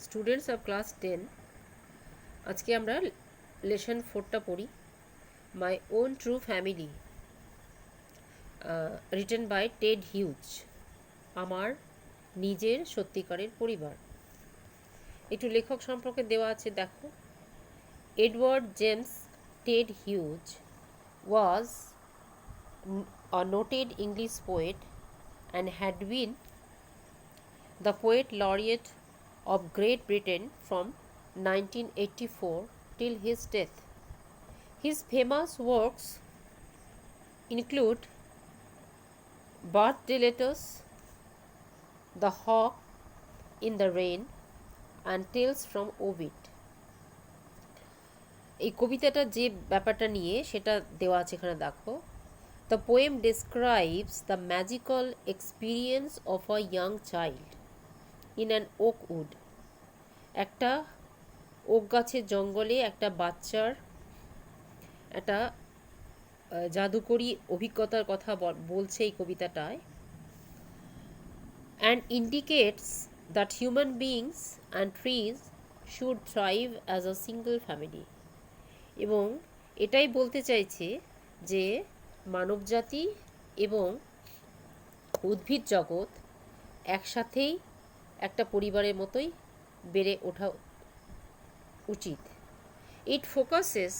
Students of class 10, আজকে আমরা lesson 4টা পড়ি। My own true family, written by Ted Hughes. আমার নিজের সত্যিকারের পরিবার। একটু লেখক সম্পর্কে দেওয়া আছে, দেখো। Edward James Ted huge was a noted English poet and had been the poet laureate of Great Britain from 1984 till his death. His famous works include Birthday Letters, The Hawk in the Rain, and Tales from Ovid. এই কবিতাটা যে ব্যাপারটা নিয়ে সেটা দেওয়া আছে এখানে, দেখো। The poem describes the magical experience of a young child in an oak wood. একটা ওক গাছের জঙ্গলে একটা বাচ্চার একটা জাদুকরী অভিজ্ঞতার কথা বলছে এই কবিতাটায়। And indicates that human beings and trees should thrive as a single family. এবং এটাই বলতে চাইছে যে মানবজাতি এবং উদ্ভিদ জগৎ একসাথেই একটা পরিবারের মতোই বেড়ে ওঠা উচিত। ইট focuses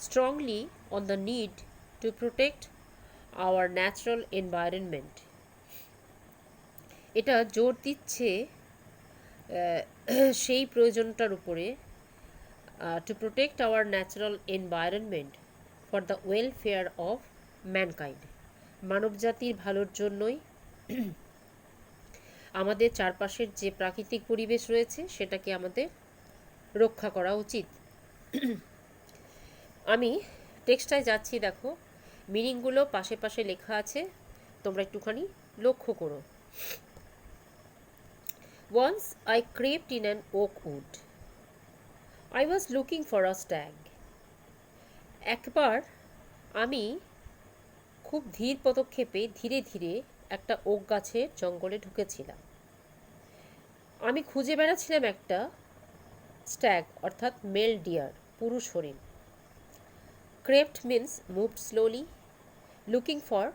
strongly on the need to protect our natural environment. এটা জোর দিচ্ছে সেই প্রয়োজনটার উপরে, to protect our natural environment for the welfare of mankind. মানবজাতির ভালোর জন্যই আমাদের চারপাশের যে প্রাকৃতিক পরিবেশ রয়েছে সেটাকে আমাদের রক্ষা করা উচিত। আমি টেক্সটায় যাচ্ছি, দেখো। মিনিংগুলো পাশে পাশে লেখা আছে, তোমরা একটুখানি লক্ষ্য করো। Once I crept in an oak wood. I was looking for a stag. একবার আমি খুব ধীর পদক্ষেপে ধীরে ধীরে একটা ওক গাছের জঙ্গলে ঢুকেছিলাম। আমি খুঁজে বেড়াচ্ছিলাম একটা স্ট্যাগ, অর্থাৎ মেল ডিয়ার, পুরুষ হরিণ। Crept means moved slowly, looking for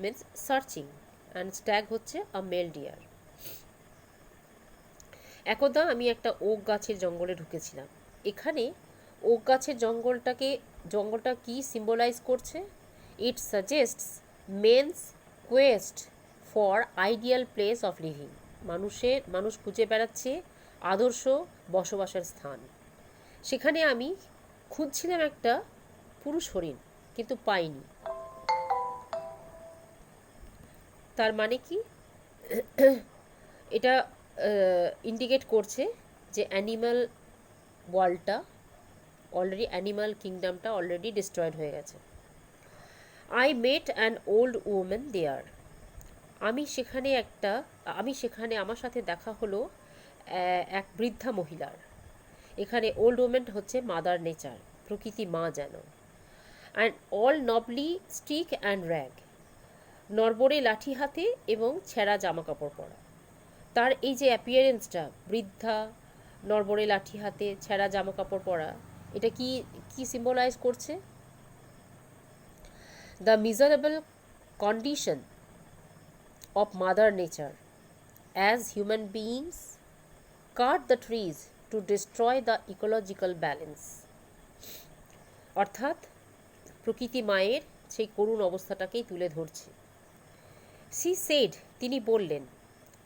means searching, and stag হচ্ছে a male deer. একদা আমি একটা ওক গাছের জঙ্গলে ঢুকেছিলাম। এখানে ওক গাছের জঙ্গলটা কি সিম্বলাইজ করছে? It suggests men's quest for ideal place of living. মানুষ খুঁজে বেড়াচ্ছে আদর্শ বসবাসের স্থান। সেখানে আমি খুঁজছিলাম একটা পুরুষ হরিণ, কিন্তু পাইনি। তার মানে কি? এটা ইন্ডিকেট করছে যে অ্যানিম্যাল ওয়ার্ল্ডটা অলরেডি, অ্যানিম্যাল কিংডমটা অলরেডি ডিস্ট্রয়েড হয়ে গেছে। I met an old woman there. আমি সেখানে আমার সাথে দেখা হলো এক বৃদ্ধা মহিলার। এখানে ওল্ড ওম্যান হচ্ছে মাদার নেচার, প্রকৃতি মা যেন। And all knobbly stick and rag, নরবরে লাঠি হাতে এবং ছেঁড়া জামা কাপড় পরা। তার এই যে অ্যাপিয়ারেন্সটা, বৃদ্ধা, নরবরে লাঠি হাতে, ছেঁড়া জামা কাপড় পরা, এটা কি সিম্বলাইজ করছে? The miserable condition of mother nature as human beings cut the trees to destroy the ecological balance. অর্থাৎ প্রকৃতি মায়ের সেই করুণ অবস্থাটাকেই তুলে ধরছে। সি সেড, তিনি বললেন,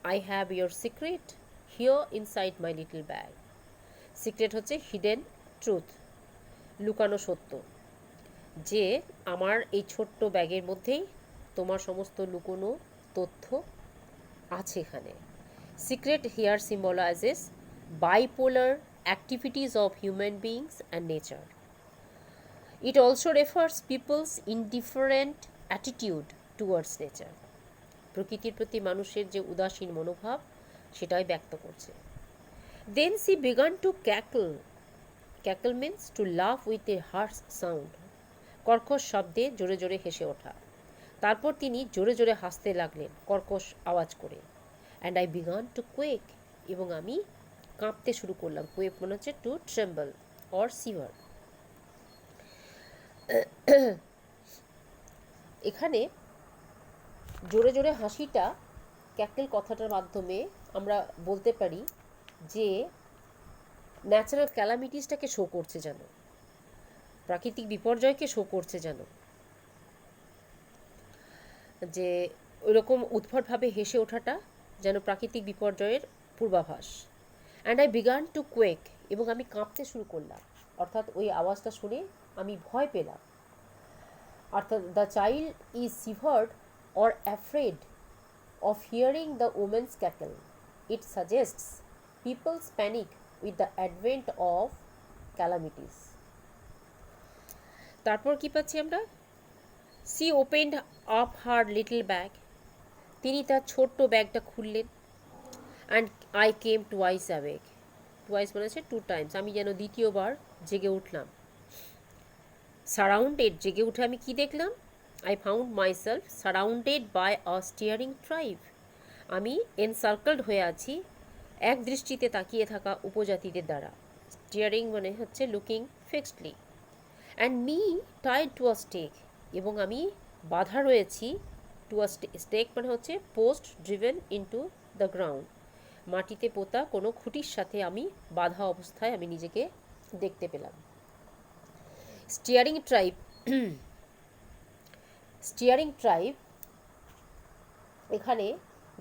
I have your secret here inside my little bag. Secret হচ্ছে হিডেন ট্রুথ, লুকানো সত্য, যে আমার এই ছোট্ট ব্যাগের মধ্যেই তোমার সমস্ত লুকোনো তথ্য আছে এখানে। Secret here symbolises bipolar activities of human beings and nature. It also refers people's indifferent attitude towards nature. প্রকৃতির প্রতি মানুষের যে উদাসীন মনোভাব, সেটাই ব্যক্ত করছে। Then she began to cackle. Cackle means to laugh with a harsh sound. কর্কশ শব্দে জোরে জোরে হেসে ওঠা। তারপর তিনি জোরে জোরে হাসতে লাগলেন কর্কশ আওয়াজ করে। And I began to quake. এবং আমি কাঁপতে শুরু করলাম। কোয়েপ মনে হচ্ছে টু ট্রেম্বল অর সিভার। এখানে জোরে জোরে হাসিটা ক্যাকল কথাটার মাধ্যমে আমরা বলতে পারি যে ন্যাচারাল ক্যালামিটিসটাকে শো করছে, যেন প্রাকৃতিক বিপর্যয়কে শো করছে, যেন যে ওইরকম উদ্ভটভাবে হেসে ওঠাটা যেন প্রাকৃতিক বিপর্যয়ের পূর্বাভাস। And I began to quake, এবং আমি কাঁপতে শুরু করলাম, অর্থাৎ ওই আওয়াজটা শুনে আমি ভয় পেলাম। অর্থাৎ the child is shivered or afraid of hearing the woman's cackle. It suggests people's panic with the advent of calamities. তারপর কি পাচ্ছি আমরা? She opened up her little bag. তিনি তার ছোট্ট ব্যাগটা খুললেন। And I came twice awake. Twice মানে হচ্ছে 2 times. আমি যেন দ্বিতীয়বার জেগে উঠলাম। Surrounded, জেগে উঠে আমি কি দেখলাম? I found myself surrounded by a staring tribe. আমি এনসার্কেলড হয়ে আছি এক দৃষ্টিতে তাকিয়ে থাকা উপজাতিদের দ্বারা। স্টিয়ারিং মানে হচ্ছে looking fixedly. And me tied to a stake, এবং আমি বাধা রয়েছি টু আ স্টেক মানে হচ্ছে post driven into the ground, মাটিতে পোতা কোনো খুঁটির সাথে আমি বাধা অবস্থায় আমি নিজেকে দেখতে পেলাম। স্টিয়ারিং ট্রাইব, স্টিয়ারিং ট্রাইব, এখানে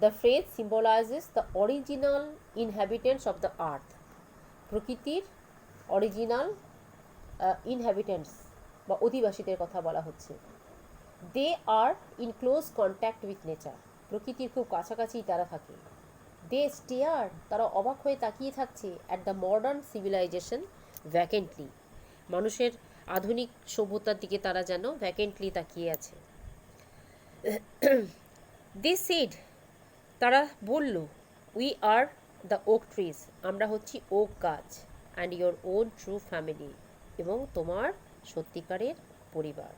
the phrase symbolizes the original inhabitants of the earth. প্রকৃতির অরিজিনাল ইনহ্যাবিটেন্টস বা অধিবাসীদের কথা বলা হচ্ছে। They are in close contact with nature, প্রকৃতির খুব কাছাকাছি তারা থাকে। দে স্টেয়ার, তারা অবাক হয়ে তাকিয়ে থাকছে অ্যাট দ্য মডার্ন সিভিলাইজেশন ভ্যাকেন্টলি, মানুষের আধুনিক সভ্যতার দিকে তারা যেন ভ্যাকেন্টলি তাকিয়ে আছে। দে সেড, তারা বলল, we are the oak trees, আমরা হচ্ছি ওক গাছ, and your own true family, এবং তোমার সত্যিকারের পরিবার।